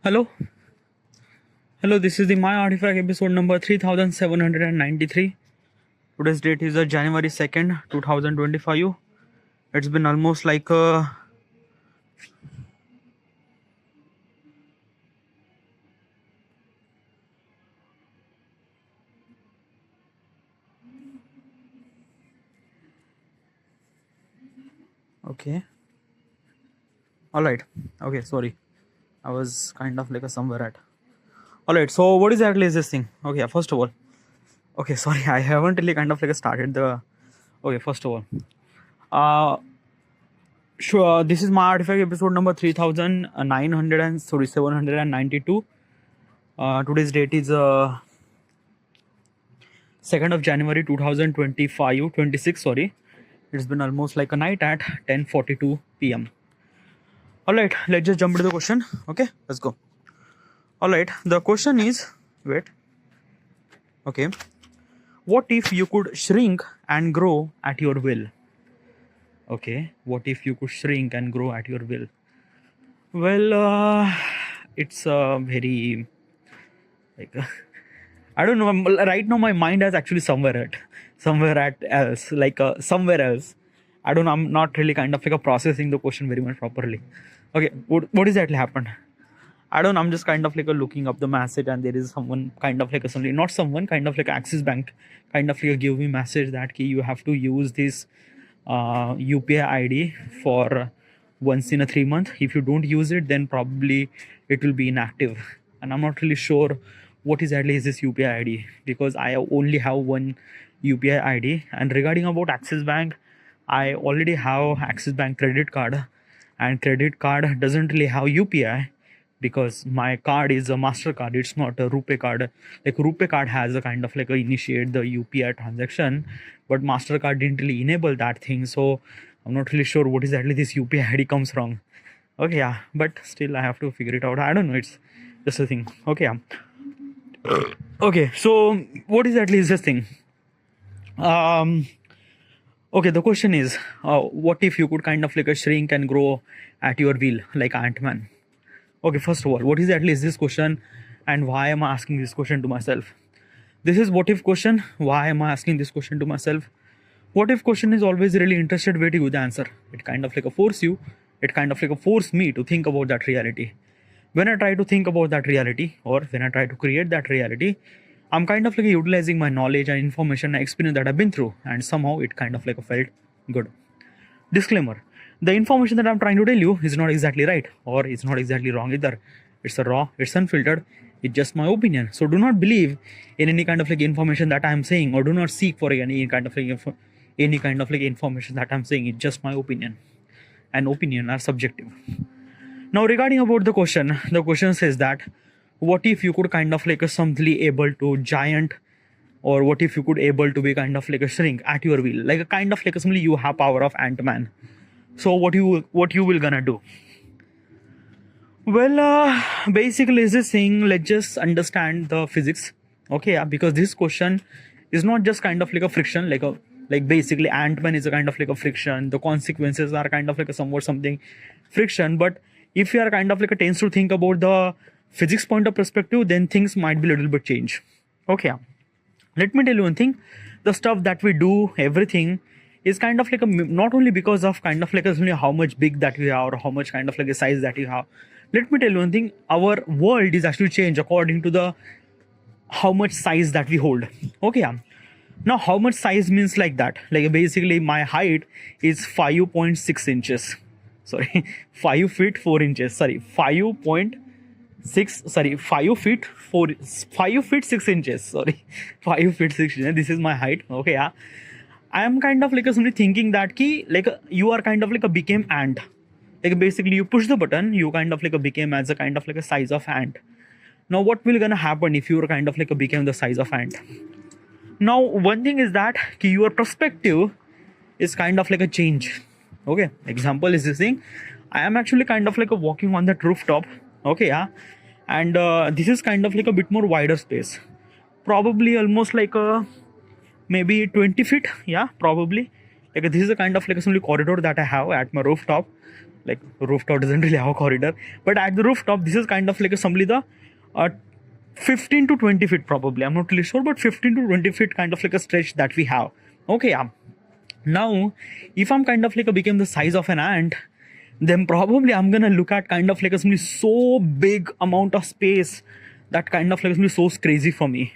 Hello, hello. This is the My Artifact episode number 3793. Today's date is January 2nd, 2025. It's been almost like okay. All right. Okay, sorry. I was kind of like a somewhere at. All right. So what exactly is this thing? Okay, first of all. Okay, sorry. I haven't really kind of like started the. Okay, first of all. Sure. This is My Artifact episode number 3900 and sorry 792. Today's date is 2nd of January 2025, 26, sorry. It's been almost like a night at 10:42 p.m. Alright, let's just jump into the question. Okay, let's go. Alright, the question is, wait. Okay. What if you could shrink and grow at your will? Okay, what if you could shrink and grow at your will? Well, it's very like I don't know. Right now, my mind is actually somewhere else, like somewhere else. I don't know. I'm not really kind of like processing the question very much properly. Okay, what exactly happened? I don't know. I'm just kind of like looking up the message, and there is someone kind of like a somebody, not someone, kind of like Axis Bank, kind of like give me message that key you have to use this UPI ID for once in a 3 month. If you don't use it, then probably it will be inactive. And I'm not really sure what exactly is this UPI ID because I only have one UPI ID. And regarding about Axis Bank, I already have Axis Bank credit card, and credit card doesn't really have UPI because my card is a MasterCard. It's not a RuPay card. Like RuPay card has a kind of like a initiate the UPI transaction, but MasterCard didn't really enable that thing. So I'm not really sure what exactly this UPI ID comes from. Okay, yeah, but still I have to figure it out. I don't know. It's just a thing. Okay, yeah. Okay, so what exactly is this thing? Okay, the question is, what if you could kind of like shrink and grow at your will like Ant-Man? Okay, first of all, what exactly is this question, and why am I asking this question to myself? This is what if question. Why am I asking this question to myself? What if question is always really interested way to give the answer. It kind of like a force you. It kind of like a force me to think about that reality. When I try to think about that reality, or when I try to create that reality, I'm kind of like utilizing my knowledge and information and experience that I've been through, and somehow it kind of like felt good. Disclaimer: the information that I'm trying to tell you is not exactly right, or it's not exactly wrong either. It's a raw, it's unfiltered, it's just my opinion. So do not believe in any kind of like information that I'm saying, or do not seek for any kind of like information that I'm saying. It's just my opinion, and opinion are subjective. Now, regarding about the question says that what if you could kind of like simply able to giant, or what if you could able to be kind of like a shrink at your will, like a kind of like simply you have power of Ant-Man. So what you will gonna do? Well, basically is this thing. Let's just understand the physics. Okay, yeah, because this question is not just kind of like a friction, like basically Ant-Man is a kind of like a friction. The consequences are kind of like a somewhat something friction, but if you are kind of like a tends to think about the physics point of perspective, then things might be a little bit change. Okay, let me tell you one thing. The stuff that we do, everything is kind of like not only because of kind of like how much big that we are, or how much kind of like a size that you have. Let me tell you one thing. Our world is actually changed according to the how much size that we hold. Okay, now how much size means like that, like basically my height is 5.6 inches. Sorry, 5 feet 4 inches. Sorry, 5.6. Sorry, 5 feet 4. 5 feet 6 inches. Sorry, 5 feet 6 inches. This is my height. Okay, yeah. I am kind of like somebody thinking that key like you are kind of like a became ant. Like basically you push the button, you kind of like a became as a kind of like a size of ant. Now what will gonna happen if you are kind of like a became the size of ant? Now one thing is that your perspective is kind of like a change. Okay, example is this thing. I am actually kind of like a walking on that rooftop. Okay, yeah, and this is kind of like a bit more wider space, probably almost like a maybe 20 feet. Yeah, probably like this is a kind of like a simply corridor that I have at my rooftop. Like rooftop doesn't really have a corridor, but at the rooftop, this is kind of like a simply the 15 to 20 feet probably. I'm not really sure, but 15 to 20 feet kind of like a stretch that we have. Okay, yeah. Now, if I'm kind of like a became the size of an ant, then probably I'm gonna look at kind of like a simply so big amount of space that kind of like simply so crazy for me.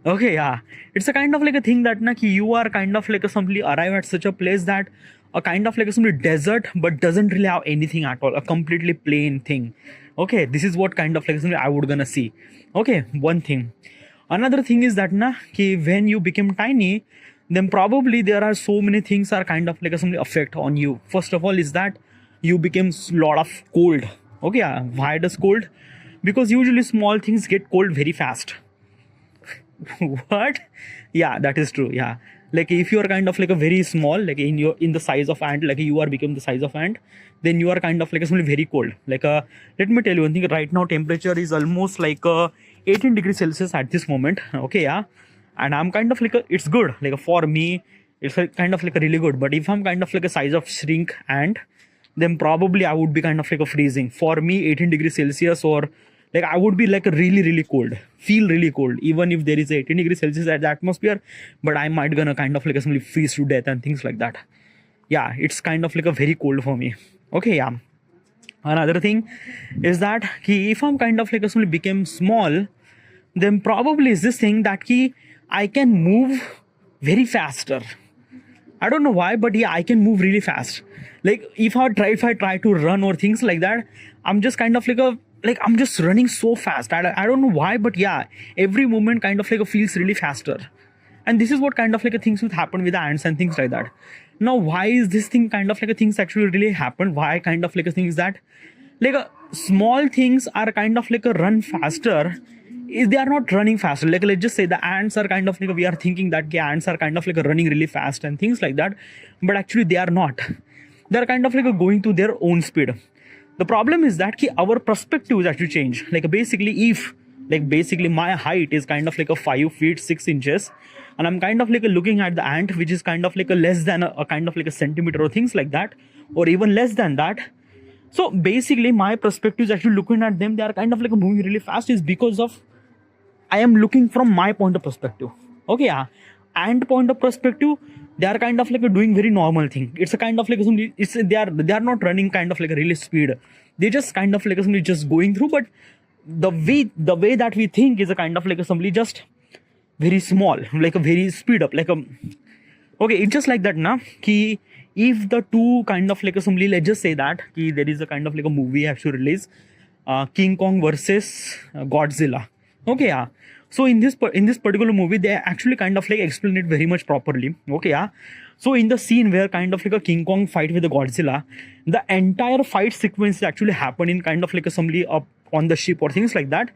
Okay, yeah. It's a kind of like a thing that na, ki you are kind of like a simply arrive at such a place that a kind of like a simply desert but doesn't really have anything at all, a completely plain thing. Okay, this is what kind of like simply I would gonna see. Okay, one thing. Another thing is that na, ki when you become tiny, then probably there are so many things are kind of like a simply affect on you. First of all is that you become lot of cold. Okay, yeah. Why does cold? Because usually small things get cold very fast. What? Yeah, that is true. Yeah, like if you are kind of like a very small, like in the size of ant, like you are become the size of ant, then you are kind of like a very cold. Like let me tell you one thing. Right now temperature is almost like 18 degrees Celsius at this moment. Okay, yeah, and I'm kind of like it's good. Like for me, it's kind of like a really good. But if I'm kind of like a size of shrink ant, then probably I would be kind of like a freezing. For me, 18 degrees Celsius or like I would be like a really cold, feel really cold, even if there is 18 degrees Celsius at the atmosphere, but I might gonna kind of like a simply freeze to death and things like that. Yeah, it's kind of like a very cold for me. Okay, yeah. Another thing is that if I'm kind of like a simply became small, then probably is this thing that I can move very faster. I don't know why, but yeah, I can move really fast. Like if I try to run or things like that, I'm just kind of like I'm just running so fast. I don't know why, but yeah, every moment kind of like feels really faster. And this is what kind of like a things would happen with the ants and things like that. Now, why is this thing kind of like a things actually really happen? Why kind of like a thing is that like small things are kind of like a run faster. Is they are not running faster. Like let's just say the ants are kind of like we are thinking that ants are kind of like running really fast and things like that, but actually they are not. They are kind of like going to their own speed. The problem is that our perspective is actually changed. Like basically my height is kind of like a 5 feet 6 inches, and I'm kind of like looking at the ant, which is kind of like a less than a kind of like a centimeter or things like that, or even less than that. So basically my perspective is actually looking at them. They are kind of like moving really fast is because of I am looking from my point of perspective. Okay, yeah. And point of perspective, they are kind of like doing very normal thing. It's a kind of like they are not running kind of like a really speed. They just kind of like just going through. But the way that we think is a kind of like simply just very small, like a very speed up, like a okay. It's just like that, na. Ki if the two kind of like simply let's just say that ki there is a kind of like a movie actually released, King Kong versus Godzilla. Okay, yeah. So in this particular movie, they actually kind of like explain it very much properly. Okay, yeah. So in the scene where kind of like a King Kong fight with the Godzilla, the entire fight sequence actually happen in kind of like assembly up on the ship or things like that,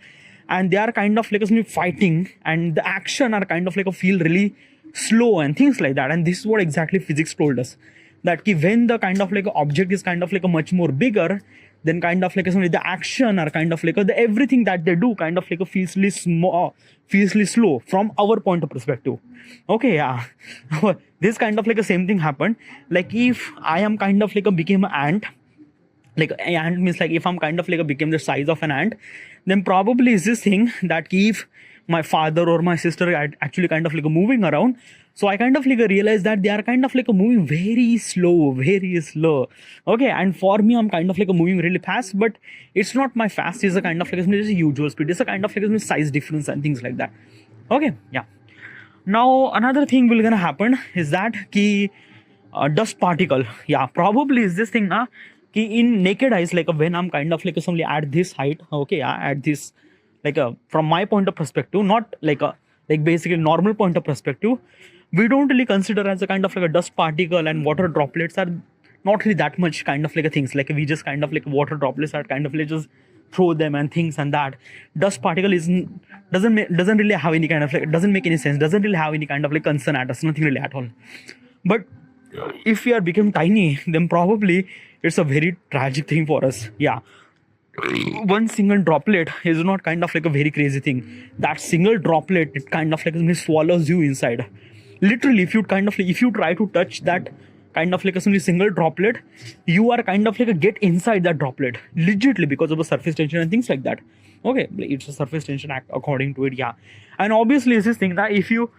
and they are kind of like assembly fighting, and the action are kind of like a feel really slow and things like that. And this is what exactly physics told us, that when the kind of like object is kind of like a much more bigger, then kind of like the action or kind of like the everything that they do kind of like a feels slow from our point of perspective. Okay, yeah. This kind of like the same thing happened. Like if I am kind of like became an ant, like an ant means like if I'm kind of like became the size of an ant, then probably is this thing that if my father or my sister are actually kind of like moving around, so I kind of like realized that they are kind of like moving very slow. Okay, and for me, I'm kind of like moving really fast, but it's not my fast. It's a kind of like it's a usual speed. It's a kind of like size difference and things like that. Okay, yeah. Now another thing will gonna happen is that dust particle. Yeah, probably is this thing na in naked eyes, like when I'm kind of like somebody at this height. Okay, yeah, at this like from my point of perspective, not like basically normal point of perspective, we don't really consider as a kind of like a dust particle and water droplets are not really that much kind of like a things. Like we just kind of like water droplets are kind of like just throw them and things, and that dust particle doesn't really have any kind of like, doesn't make any sense, doesn't really have any kind of like concern at us, nothing really at all. But if we are become tiny, then probably it's a very tragic thing for us. Yeah, one single droplet is not kind of like a very crazy thing. That single droplet, it kind of like swallows you inside. Literally, if you kind of like, if you try to touch that kind of like a single droplet, you are kind of like a get inside that droplet legitly because of the surface tension and things like that. Okay, it's a surface tension act according to it, yeah. And obviously it's this thing that if you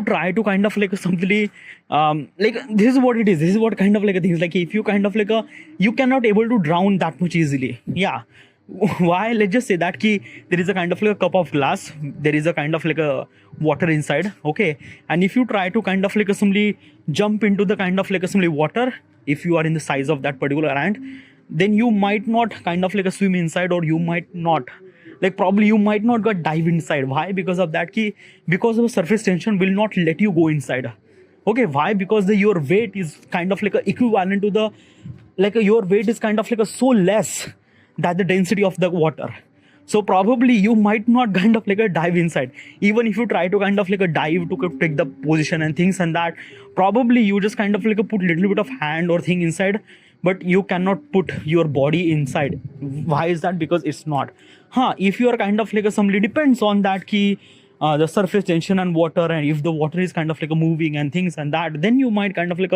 try to kind of like simply like this is what it is, this is what kind of like a thing is, like if you kind of like you cannot able to drown that much easily, yeah. Why? Let's just say that key, there is a kind of like a cup of glass, there is a kind of like a water inside, okay, and if you try to kind of like simply jump into the kind of like simply water, if you are in the size of that particular ant, then you might not kind of like swim inside, or you might not, like probably you might not get dive inside. Why? Because of that key, because of surface tension will not let you go inside. Okay, why? Because your weight is kind of like equivalent to the, like your weight is kind of like so less that the density of the water. So probably you might not kind of like dive inside. Even if you try to kind of like dive to take the position and things and that, probably you just kind of like put little bit of hand or thing inside, but you cannot put your body inside. Why is that? Because it's not. If you are kind of like somebody, depends on that key, the surface tension and water, and if the water is kind of like moving and things and that, then you might kind of like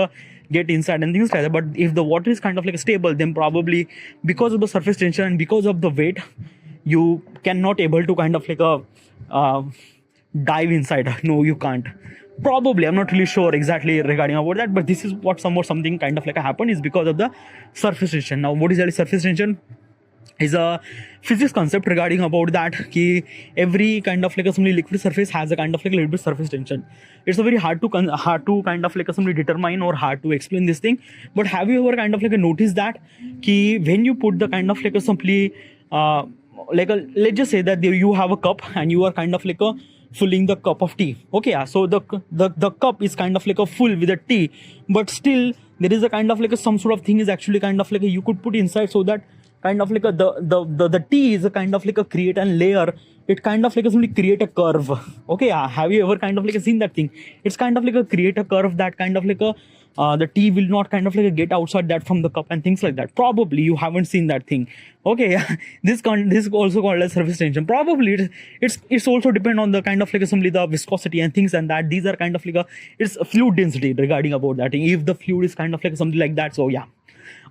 get inside and things like that. But if the water is kind of like stable, then probably because of the surface tension and because of the weight, you cannot able to kind of like dive inside. No, you can't. Probably, I'm not really sure exactly regarding about that, but this is what something kind of like happened is because of the surface tension. Now, what is that surface tension? Is a physics concept regarding about that ki every kind of like a liquid surface has a kind of like a little bit surface tension. It's a very hard to kind of like a determine or hard to explain this thing. But have you ever kind of like noticed that ki when you put the kind of like a simply let's just say that you have a cup and you are kind of like filling the cup of tea. Okay, yeah. So the cup is kind of like full with the tea, but still there is a kind of like some sort of thing is actually kind of like you could put inside, so that kind of like the tea is a kind of like a create a layer. It kind of like simply create a curve. Okay, yeah. Have you ever kind of like seen that thing? It's kind of like a create a curve that kind of like the tea will not kind of like get outside that from the cup and things like that. Probably you haven't seen that thing. Okay, yeah. This is also called as surface tension. Probably it's also depend on the kind of like simply the viscosity and things and that. These are kind of like it's a fluid density regarding about that thing. If the fluid is kind of like something like that, so yeah.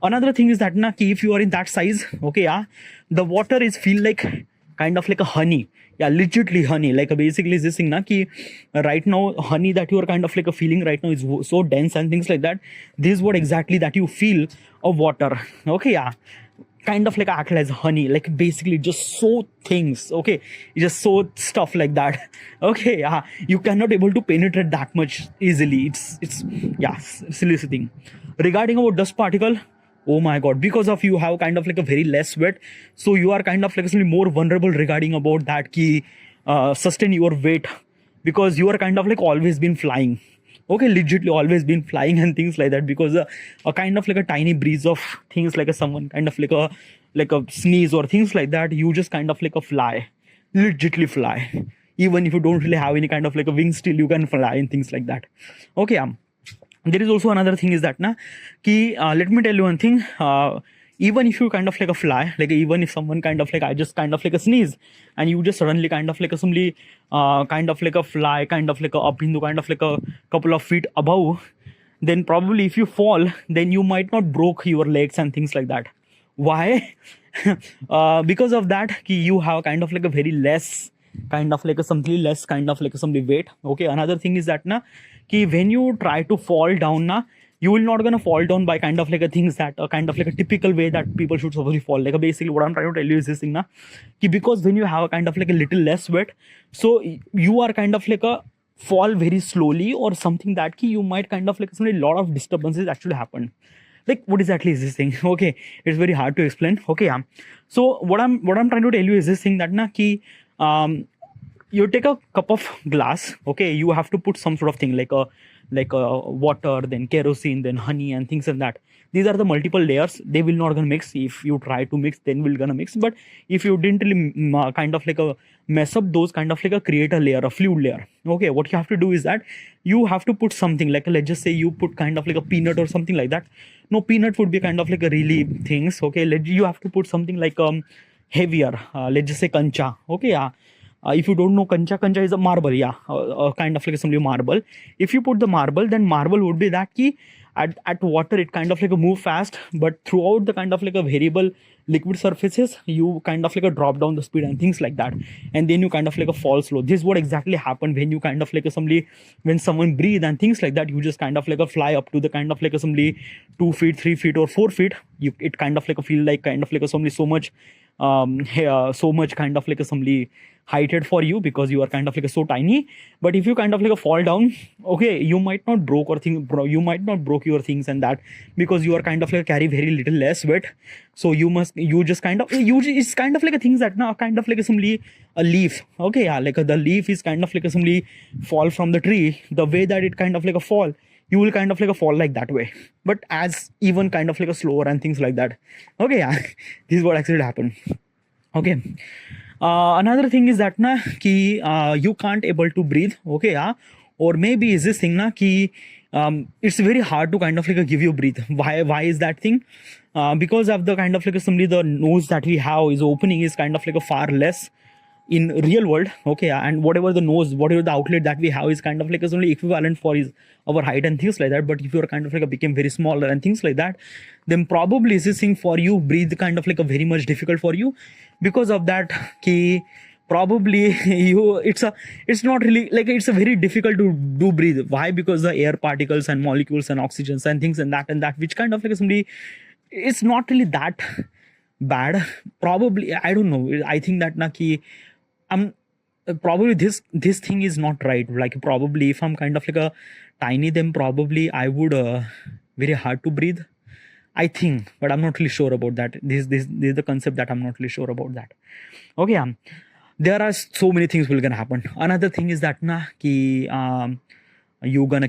Another thing is that if you are in that size, okay, yeah, the water is feel like kind of like a honey. Yeah, legitly honey. Like basically is this thing right now honey that you are kind of like feeling right now is so dense and things like that. This is what exactly that you feel of water. Okay, yeah. Kind of like act as honey, like basically just so things. Okay, you just so stuff like that. Okay, yeah, you cannot able to penetrate that much easily. It's yeah, silly thing. Regarding about dust particle, oh my god, because of you have kind of like a very less weight, so you are kind of like more vulnerable regarding about that key sustain your weight, because you are kind of like always been flying. Okay, legitly always been flying and things like that, because a kind of like a tiny breeze of things like someone kind of like a sneeze or things like that, you just kind of like a fly, legitly fly. Even if you don't really have any kind of like a wing, still you can fly and things like that. Okay, there is also another thing is that let me tell you one thing. Even if you kind of like a fly, like even if someone kind of like I just kind of like a sneeze and you just suddenly kind of like assembly kind of like a fly kind of like up into kind of like a couple of feet above, then probably if you fall, then you might not broke your legs and things like that. Why? Because of that you have kind of like a very less kind of like a something less kind of like a something weight. Okay, another thing is that when you try to fall down you will not gonna fall down by kind of like a things that kind of like a typical way that people should supposedly fall. Like basically what I'm trying to tell you is this thing because when you have a kind of like a little less weight, so you are kind of like a fall very slowly or something that you might kind of like a lot of disturbances actually happen. Like what exactly is this thing? Okay, it's very hard to explain. Okay, yeah. So what I'm trying to tell you is this thing that you take a cup of glass. Okay, you have to put some sort of thing like water, then kerosene, then honey and things like that. These are the multiple layers. They will not gonna mix. If you try to mix, then will gonna mix. But if you didn't really kind of like mess up those kind of like a create a layer, a fluid layer. Okay, what you have to do is that you have to put something like let's just say you put kind of like a peanut or something like that. No, peanut would be kind of like a really things. Okay, you have to put something like heavier. Let's just say kancha. Okay, yeah. If you don't know, kancha is a marble, yeah, kind of like assembly marble. If you put the marble, then marble would be that key at water it kind of like a move fast, but throughout the kind of like a variable liquid surfaces you kind of like a drop down the speed and things like that, and then you kind of like a fall slow. This is what exactly happened when you kind of like assembly, when someone breathe and things like that, you just kind of like a fly up to the kind of like assembly 2 feet, 3 feet or 4 feet. You, it kind of like a feel like kind of like assembly so much so much kind of like assembly heighted for you because you are kind of like so tiny. But if you kind of like a fall down, okay, you might not broke or thing, bro, you might not broke your things and that, because you are kind of like carry very little less weight. So you just kind of it's kind of like a things that now kind of like assembly a leaf, okay, yeah, like the leaf is kind of like assembly fall from the tree, the way that it kind of like a fall, you will kind of like a fall like that way, but as even kind of like a slower and things like that. Okay, yeah, this is what actually happened. Okay. Another thing is that na ki you can't able to breathe. Okay, yeah, or maybe is this thing na ki it's very hard to kind of like give you breathe. Why is that thing? Because of the kind of like simply the nose that we have is opening is kind of like a far less in real world. Okay, yeah, and whatever the nose, whatever the outlet that we have is kind of like is only equivalent for is our height and things like that. But if you're kind of like a became very smaller and things like that, then probably is this thing for you breathe kind of like a very much difficult for you. Because of that key, probably it's not really like it's a very difficult to do breathe. Why? Because the air particles and molecules and oxygens and things and that which kind of like somebody, it's not really that bad. Probably, I don't know, I think that na ki probably this thing is not right. Like probably if I'm kind of like a tiny, then probably I would very hard to breathe, I think, but I'm not really sure about that. This is the concept that I'm not really sure about that. Okay, there are so many things will gonna happen. Another thing is that na ki you're gonna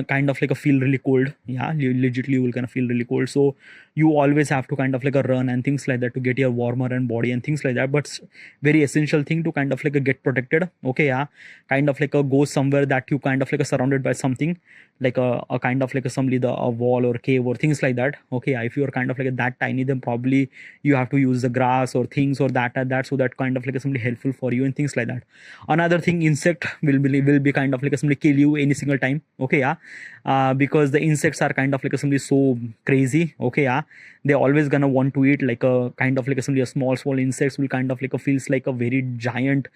kind of like a feel really cold. Yeah, legitly you will gonna feel really cold. So you always have to kind of like a run and things like that to get your warmer and body and things like that. But very essential thing to kind of like a get protected. Okay, yeah, kind of like a go somewhere that you kind of like a surrounded by something like a kind of like a wall or cave or things like that. Okay, yeah, if you are kind of like that tiny, then probably you have to use the grass or things or that and that, so that kind of like somebody helpful for you and things like that. Another thing, insect will be kind of like somebody kill you any single time. Okay, yeah, because the insects are kind of like somebody so crazy. Okay, yeah, they always gonna want to eat like a kind of like somebody a small insects will kind of like a feels like a very giant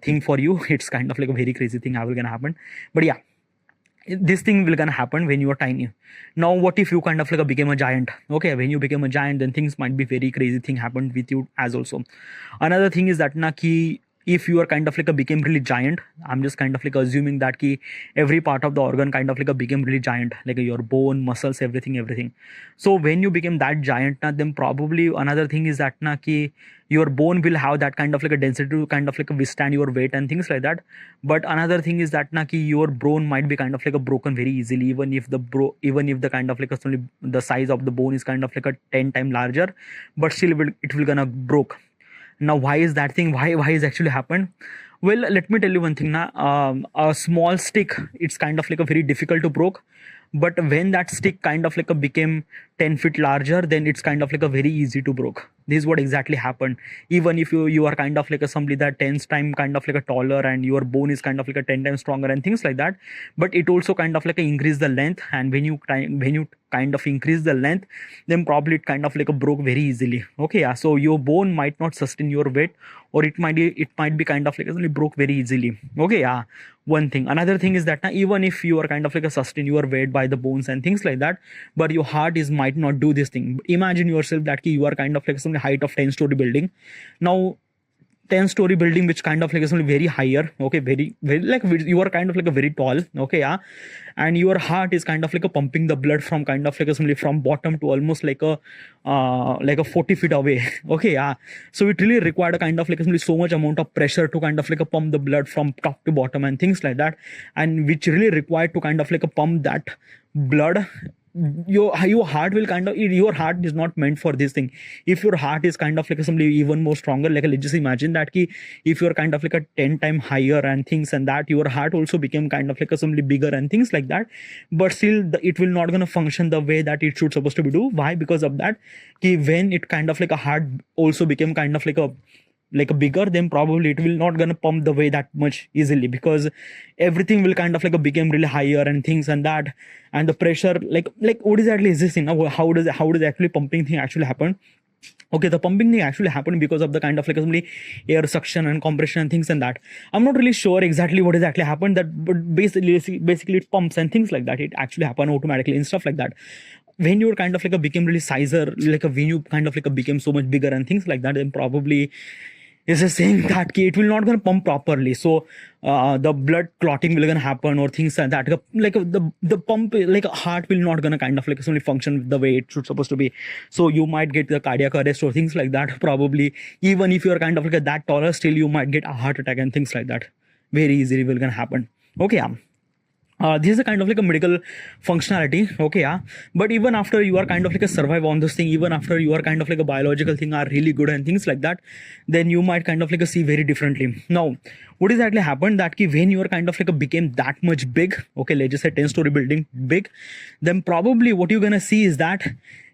thing for you. It's kind of like a very crazy thing how will gonna happen. But yeah, this thing will gonna happen when you are tiny. Now what if you kind of like became a giant? Okay, when you became a giant, then things might be very crazy thing happened with you as also. Another thing is that na ki if you are kind of like a became really giant, I'm just kind of like assuming that ki every part of the organ kind of like a became really giant, like your bone, muscles, everything. So when you became that giant na, then probably another thing is that na ki your bone will have that kind of like a density to kind of like withstand your weight and things like that. But another thing is that na ki your bone might be kind of like a broken very easily, even if the kind of like the size of the bone is kind of like a 10 times larger, but still it will gonna broke. Now why is that thing, why is actually happened? Well, let me tell you one thing na, a small stick, it's kind of like a very difficult to broke. But when that stick kind of like a became 10 feet larger, then it's kind of like a very easy to broke. This is what exactly happened. Even if you are kind of like a somebody that 10 times kind of like a taller and your bone is kind of like a 10 times stronger and things like that, but it also kind of like a increase the length. And when you kind of increase the length, then probably it kind of like a broke very easily. Okay, yeah, so your bone might not sustain your weight, or it might be kind of like only broke very easily. Okay, yeah, one thing. Another thing is that now, even if you are kind of like a sustain your weight by the bones and things like that, but your heart is might not do this thing. Imagine yourself that you are kind of like some height of 10-story building. Now 10-story building which kind of like is only very higher. Okay, very like you are kind of like a very tall. Okay, yeah, and your heart is kind of like a pumping the blood from kind of like a from bottom to almost like a 40 feet away. Okay, yeah, so it really required a kind of like so much amount of pressure to kind of like a pump the blood from top to bottom and things like that, and which really required to kind of like a pump that blood. Your heart will kind of, your heart is not meant for this thing. If your heart is kind of like somebody even more stronger, like let's just imagine that ki if you're kind of like a 10 times higher and things, and that your heart also became kind of like a somebody bigger and things like that, but still it will not gonna function the way that it should supposed to be do. Why? Because of that ki when it kind of like a heart also became kind of like a like a bigger, then probably it will not gonna pump the way that much easily, because everything will kind of like a become really higher and things and that, and the pressure, like what exactly is this thing now? How does actually pumping thing actually happen? Okay, the pumping thing actually happened because of the kind of like assembly air suction and compression and things and that. I'm not really sure exactly what exactly happened, that but basically it pumps and things like that. It actually happen automatically and stuff like that. When you're kind of like a became really sizer, like a when you kind of like a became so much bigger and things like that, then probably is just saying that it will not gonna pump properly, so the blood clotting will gonna happen or things like that, like the pump, like a heart will not gonna kind of like only function the way it should supposed to be, so you might get the cardiac arrest or things like that. Probably even if you're kind of like that taller, still you might get a heart attack and things like that. Very easily will gonna happen. Okay, this is a kind of like a medical functionality. Okay, yeah, but even after you are kind of like a survive on this thing, even after you are kind of like a biological thing are really good and things like that, then you might kind of like a see very differently. Now what exactly happened that when you are kind of like a became that much big, okay, let's just say 10-story building big, then probably what you're gonna see is that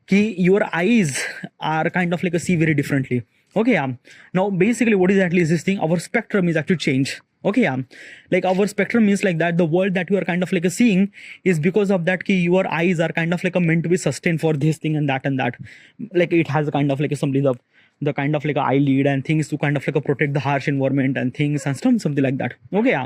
your eyes are kind of like a see very differently. Okay, now basically what exactly is this thing? Our spectrum is actually changed. Okay, like our spectrum means like that the world that you are kind of like a seeing is because of that your eyes are kind of like a meant to be sustained for this thing and that and that. Like it has a kind of like a the kind of like a eyelid and things to kind of like a protect the harsh environment and things and something like that. Okay,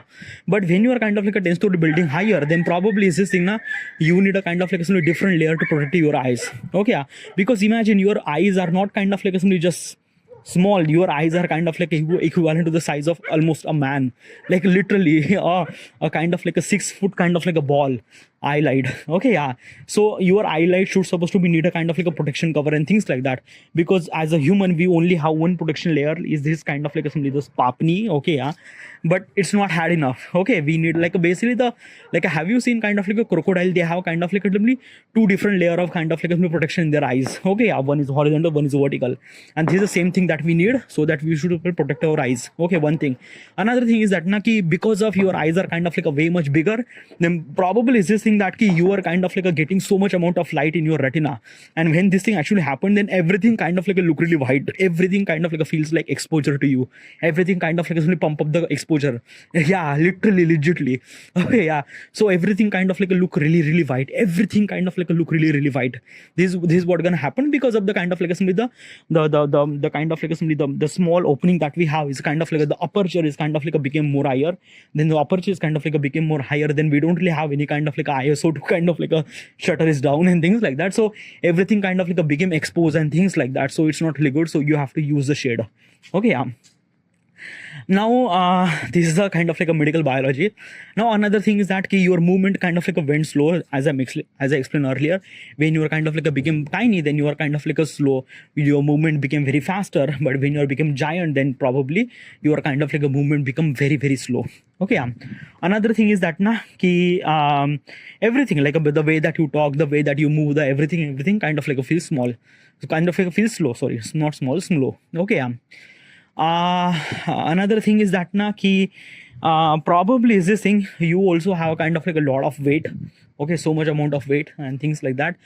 but when you are kind of like a 10-story building higher, then probably is this thing na, you need a kind of like a different layer to protect your eyes. Okay, because imagine your eyes are not kind of like a just small, your eyes are kind of like equivalent to the size of almost a man, like literally a kind of like a 6 foot kind of like a ball eyelid. Okay, so your eyelid should supposed to be need a kind of like a protection cover and things like that, because as a human we only have one protection layer, is this kind of like simply this papni. Okay, but it's not had enough. Okay, we need like basically the like, have you seen kind of like a crocodile? They have kind of like literally 2 different layer of kind of like a protection in their eyes. Okay, one is horizontal, one is vertical, and this is the same thing that we need, so that we should protect our eyes. Okay, one thing. Another thing is that na, because of your eyes are kind of like a way much bigger, then probably is this thing that you are kind of like a getting so much amount of light in your retina, and when this thing actually happened, then everything kind of like a look really white, everything kind of like a feels like exposure to you, everything kind of like only pump up the exposure. Yeah, literally legitly. Okay, so everything kind of like a look really white, everything kind of like a look really white. This is what gonna happen because of the kind of like simply the kind of like simply the small opening that we have is kind of like the aperture is kind of like a became more higher, then the aperture is kind of like a became more higher, then we don't really have any kind of like ISO to kind of like a shutter is down and things like that, so everything kind of like a became exposed and things like that, so it's not really good, so you have to use the shade. Okay, now this is a kind of like a medical biology. Now another thing is that your movement kind of like a went slow, as I explained earlier. When you are kind of like a became tiny, then you are kind of like a slow, your movement became very faster, but when you are become giant, then probably your kind of like a movement become very slow. Okay, another thing is that na everything like the way that you talk, the way that you move, the everything kind of like a feels small, so kind of like a feels slow, sorry, not small, slow. Okay, another thing is that na probably is this thing, you also have kind of like a lot of weight. Okay, so much amount of weight and things like that.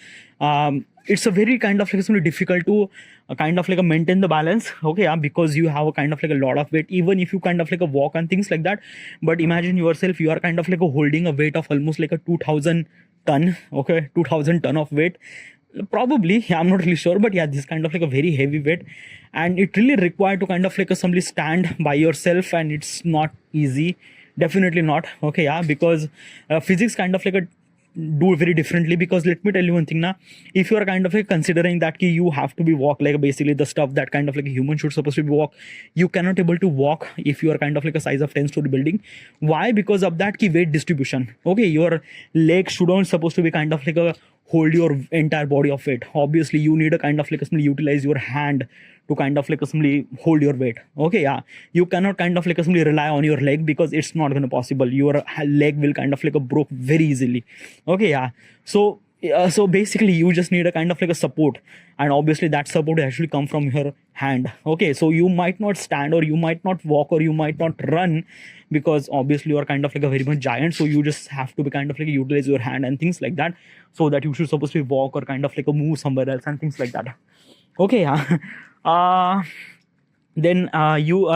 It's a very kind of like really difficult to kind of like a maintain the balance. Okay, because you have a kind of like a lot of weight, even if you kind of like a walk and things like that. But imagine yourself, you are kind of like a holding a weight of almost like a 2000 ton. Okay, 2000 ton of weight. Probably, I'm not really sure, but yeah, this kind of like a very heavy weight, and it really required to kind of like a simply stand by yourself, and it's not easy, definitely not. Okay, because physics kind of like a do very differently, because let me tell you one thing now, if you are kind of like considering that you have to be walk like basically the stuff that kind of like a human should supposed to be walk, you cannot able to walk if you are kind of like a size of 10-story building. Why? Because of that weight distribution. Okay, your legs shouldn't supposed to be kind of like a hold your entire body of weight. Obviously you need a kind of like simply utilize your hand to kind of like simply hold your weight. Okay, you cannot kind of like simply rely on your leg, because it's not going to possible. Your leg will kind of like a broke very easily. Okay, so basically you just need a kind of like a support, and obviously that support actually come from your hand. Okay, so you might not stand, or you might not walk, or you might not run, because obviously you are kind of like a very much giant, so you just have to be kind of like utilize your hand and things like that, so that you should supposed to walk or kind of like a move somewhere else and things like that. Okay, then you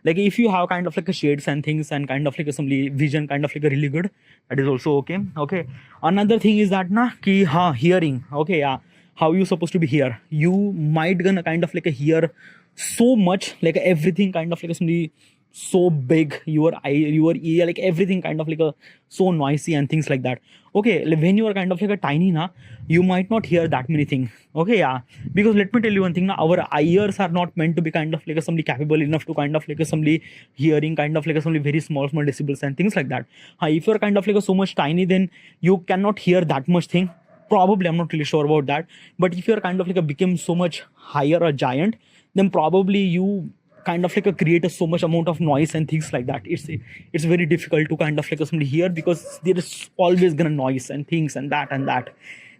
like if you have kind of like a shades and things and kind of like a some vision kind of like a really good, that is also okay. Okay, another thing is that na ki hearing. Okay, yeah, how you supposed to be here, you might gonna kind of like a hear so much, like everything kind of like somebody so big, your eye, your ear, like everything kind of like a so noisy and things like that. Okay, like when you are kind of like a tiny na, you might not hear that many things. Okay, yeah, because let me tell you one thing na, our ears are not meant to be kind of like somebody capable enough to kind of like somebody hearing kind of like somebody very small decibels and things like that. If you're kind of like so much tiny, then you cannot hear that much thing. Probably, I'm not really sure about that, but if you're kind of like become so much higher or giant, then probably you kind of like create a so much amount of noise and things like that. It's very difficult to kind of like somebody hear, because there is always gonna noise and things and that.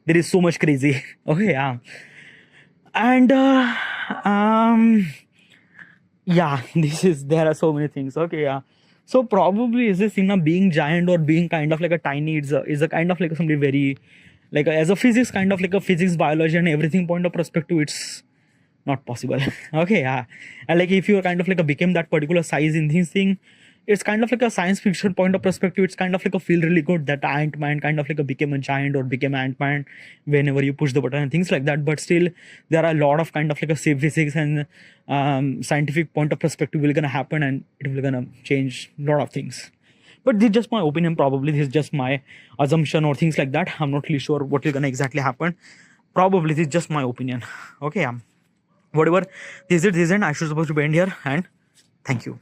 There is so much crazy. Okay, yeah, and yeah, there are so many things. Okay, yeah. So probably is this thing now being giant or being kind of like a tiny is a kind of like somebody very like as a physics kind of like a physics biology and everything point of perspective, it's not possible. Okay, yeah, and like if you kind of like became that particular size in this thing, it's kind of like a science fiction point of perspective, it's kind of like a feel really good that Ant-Man kind of like became a giant or became Ant-Man whenever you push the button and things like that. But still there are a lot of kind of like a safe physics and scientific point of perspective will gonna happen, and it will gonna change a lot of things. But this is just my opinion. Probably this is just my assumption or things like that. I'm not really sure what is gonna exactly happen. Probably this is just my opinion. Okay, whatever this is, I should supposed to be end here, and thank you.